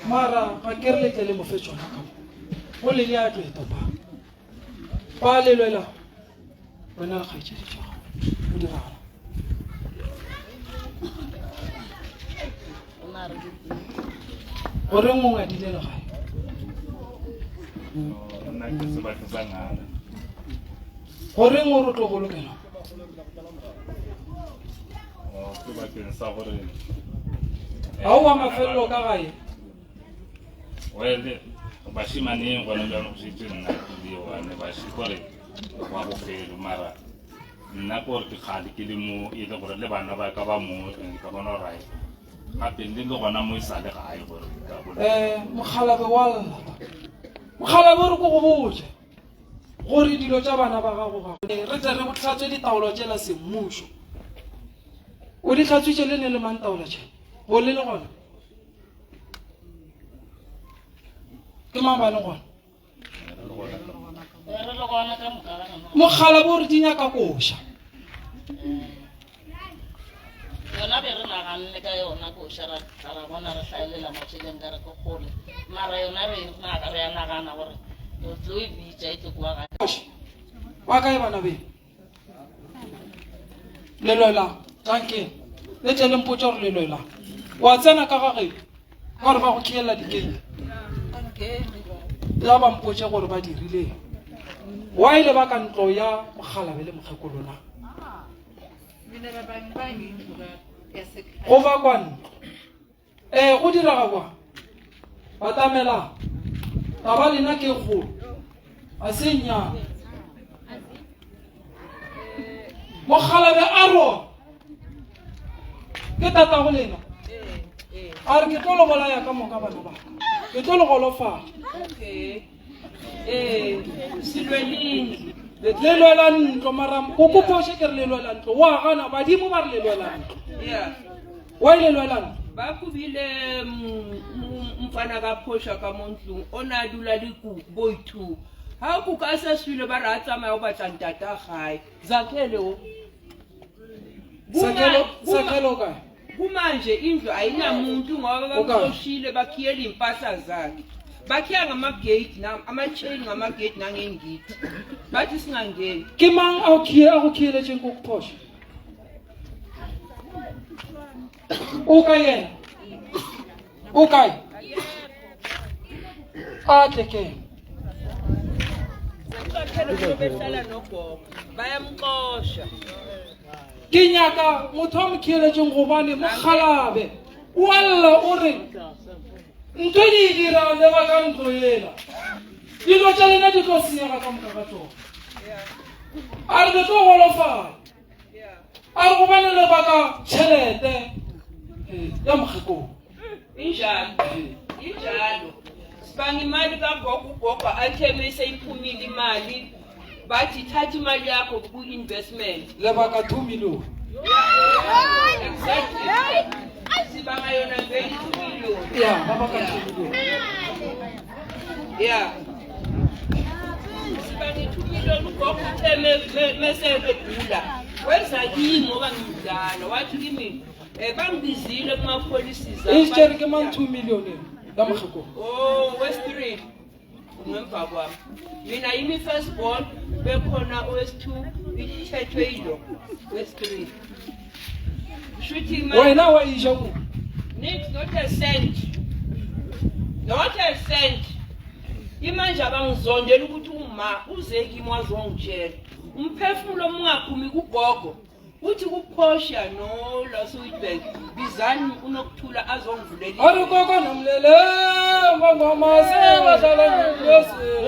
Mara ga ke re le tle le mo fe tsona ka go le le a tlo etopa ba le lwela bona ga itse di tšwa go dirala gore mongwe a dile le gae gore ngwe re tlo bolokela ga o wa mafelelo ka gae Well, bashimane ngwana ba no sitse nna di wane ba shikore wa go felo mara nna go re khadi ke le mo ile gore le bana ba ka ba mo ka bona rai gape le le gona mo isale ga ai gore mogalabe wa lla mogalabe re go go botse gore dilo tša bana ba gago ga re tle re go tlhatswe ditaolo tšela semmušo o di tlhatswitše le ne le mantaola tše go le gona ke mang ba le gona mogalabe o re di nyaka koša yona be re naganne ka yona koša ra bona re hlaelela matšheleng ka re ke kgole mara yona re ya nagana gore o tlo e bitša e tlo kua gae wa kae bana be le lwela tankeng le tle le mpotša gore le lwela wa tsena ka gage gore ba go kheelela dikeng ya ba mpotše gore ba dirileng wa ile ba ka ntlo ya mogalabe le mokgekolona go ba kwa ntlo go diraga kwa ba tamela taba lena ke kgolo a se nnyane mogalabe a rona ke tata go lena a re ke tlo lo bolaya ka moka bana ba ke tlo lo golofala le lwela ntlo maram go kopoše ke re le lwela ntlo wa gana badimo ba re le lwela ntlo wa ile lwela ntlo ba kubile mfana ka phosha ka montlong o na dula dikuku boithu ha ku ka sa swile ba ra tsamaya o batla ntata gae zakhele o sakelo kae kumanje indlu ayinamuntu ngoba bamkhoshile bakhiyela impahla zakhe bakhiya ngamagate ama-chain ngamagate nangengithi bathi singangeni ke mang a go khieletseng ko kuphosha o ka yena o kae a tle ke behlala nogogo bayamqosha ke nyaka motho a mo khieletseng gobane mogalabe o alla o re ntho di dira le ba ka ntlo ela dilo tša lena di tlo senyega ka moka ga tsona a re ke tlo golofala a re gobane le baka tšhelete ya mokgekong injalo sibanga imali kagogo athemise iphumile imali bathi thatha imali yakho ku-investment le baka 2 million exactly sibanga yona nge-2 million ya ba baka 2 million ya sibanga 2 million ugogo utheme mesebegula wenza yini ngoba ngidala wathi kimi bangibizile kuma-policies isitsheri ke man 2 million ya mokgekong west-3 ngemva kwami mina yimi first born bekhona owes-2 ithethwe yilo west-3 wena wa isha ku Nick, not a cent. Not a cent. Imanje abangizondela ukuthi uma uzeki imwazongitshela. Umphefumulo mungaphumi kugogo. Uthi kuphosha no la Sweetbank. Bizani unokthula azongivulela. Ari gogo nomlele ngoma se badala ngesi